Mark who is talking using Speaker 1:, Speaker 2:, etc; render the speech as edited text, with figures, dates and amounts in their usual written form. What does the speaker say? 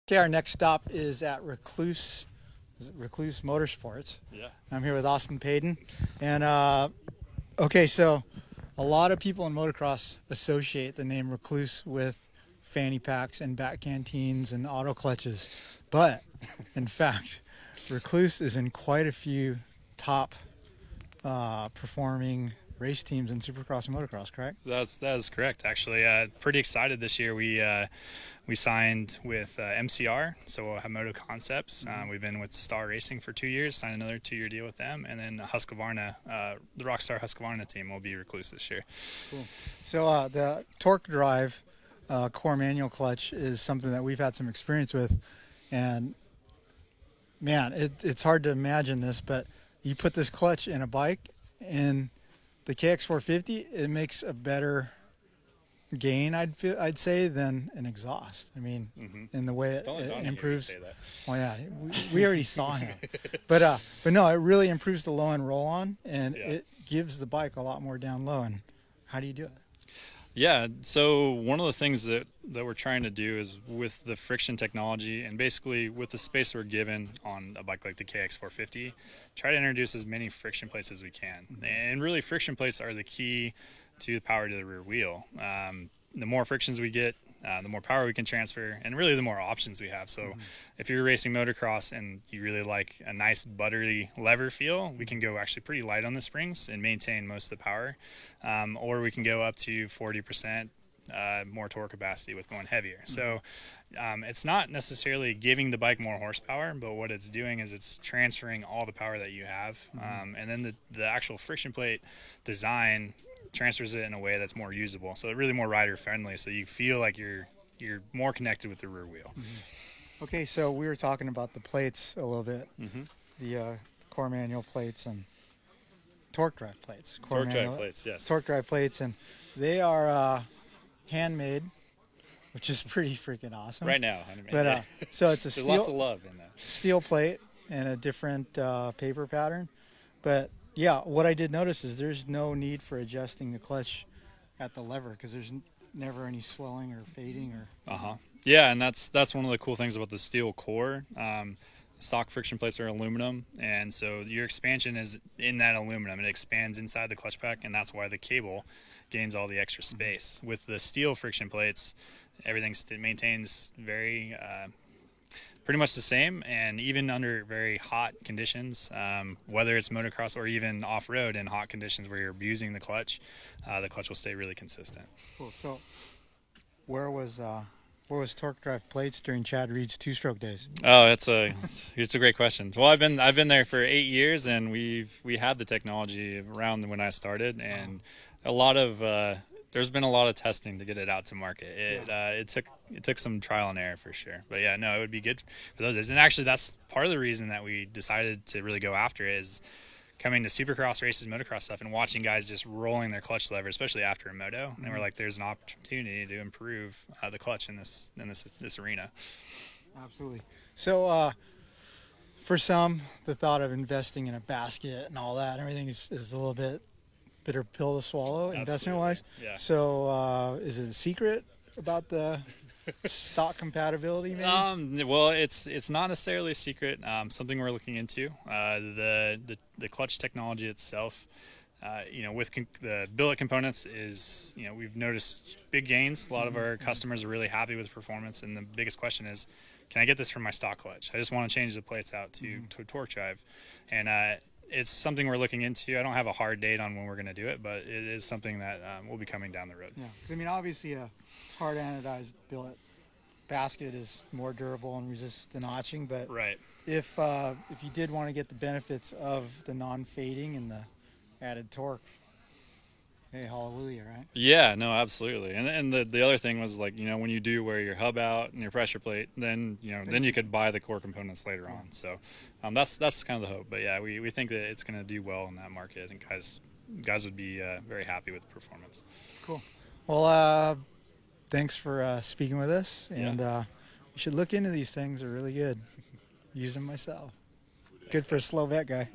Speaker 1: Okay, our next stop is at Rekluse. Is it Rekluse Motorsports?
Speaker 2: Yeah.
Speaker 1: I'm here with Austin Payton. And, okay, so a lot of people in motocross associate the name Rekluse with fanny packs and back canteens and auto clutches. But, in fact, Rekluse is in quite a few top performing race teams in Supercross and motocross, correct?
Speaker 2: That is correct. Actually, pretty excited this year. We signed with MCR, so we'll have Moto Concepts. We've been with Star Racing for 2 years, signed another 2-year deal with them, and then Husqvarna, the Rockstar Husqvarna team will be Rekluse this year.
Speaker 1: Cool. So the torque drive core manual clutch is something that we've had some experience with, and man, it's hard to imagine this, but you put this clutch in a bike and the KX450, it makes a better gain, I'd say, than an exhaust. I mean, in the way it improves.
Speaker 2: Say that.
Speaker 1: Well, yeah, we already saw him, but no, it really improves the low end roll on, and it gives the bike a lot more down low. And how do you do it?
Speaker 2: Yeah, so one of the things that we're trying to do is with the friction technology and basically with the space we're given on a bike like the KX450, try to introduce as many friction plates as we can. And really friction plates are the key to the power to the rear wheel. The more frictions we get, the more power we can transfer, and really the more options we have. So if you're racing motocross and you really like a nice buttery lever feel, we can go actually pretty light on the springs and maintain most of the power. Or we can go up to 40% more torque capacity with going heavier. So it's not necessarily giving the bike more horsepower, but what it's doing is it's transferring all the power that you have. And then the actual friction plate design transfers it in a way that's more usable, so really more rider friendly, so you feel like you're more connected with the rear wheel.
Speaker 1: Okay, so we were talking about the plates a little bit, the core manual plates and torque drive plates.
Speaker 2: Torque drive plates, yes.
Speaker 1: Torque drive plates, and they are handmade, which is pretty freaking awesome.
Speaker 2: Right now,
Speaker 1: but so it's a
Speaker 2: there's lots of love in that.
Speaker 1: Steel plate and a different paper pattern, but yeah, what I did notice is there's no need for adjusting the clutch at the lever because there's never any swelling or fading or.
Speaker 2: Yeah, and that's one of the cool things about the steel core. Stock friction plates are aluminum, and so your expansion is in that aluminum. It expands inside the clutch pack, and that's why the cable gains all the extra space. With the steel friction plates, everything maintains very pretty much the same, and even under very hot conditions, whether it's motocross or even off-road in hot conditions where you're abusing the clutch will stay really consistent.
Speaker 1: Cool. So where was torque drive plates during Chad Reed's two-stroke days?
Speaker 2: Oh, it's a great question. Well, I've been there for 8 years, and we had the technology around when I started, and there's been a lot of testing to get it out to market. It took some trial and error for sure, but yeah, no, it would be good for those days. And actually, that's part of the reason that we decided to really go after it, is coming to Supercross races, motocross stuff, and watching guys just rolling their clutch lever, especially after a moto. And we're like, there's an opportunity to improve the clutch in this arena.
Speaker 1: Absolutely. So for some, the thought of investing in a basket and all that, everything is a little bit bitter pill to swallow, investment-wise.
Speaker 2: Yeah.
Speaker 1: So is it a secret about the stock compatibility, maybe?
Speaker 2: Well, it's not necessarily a secret. Something we're looking into. The clutch technology itself, with the billet components is, we've noticed big gains. A lot of our customers are really happy with the performance, and the biggest question is, can I get this from my stock clutch? I just want to change the plates out to a torque drive, and it's something we're looking into. I don't have a hard date on when we're going to do it, but it is something that will be coming down the road.
Speaker 1: Yeah, because I mean, obviously a hard anodized billet basket is more durable and resists the notching, but if you did want to get the benefits of the non-fading and the added torque, hey, hallelujah, right?
Speaker 2: Yeah, no, absolutely. And the other thing was, like, when you do wear your hub out and your pressure plate, then you could buy the core components later on. So that's kind of the hope. But yeah, we think that it's going to do well in that market, and guys would be very happy with the performance.
Speaker 1: Cool. Well, thanks for speaking with us, and you should look into these things. They're really good. Use them myself. Good for a slow vet guy.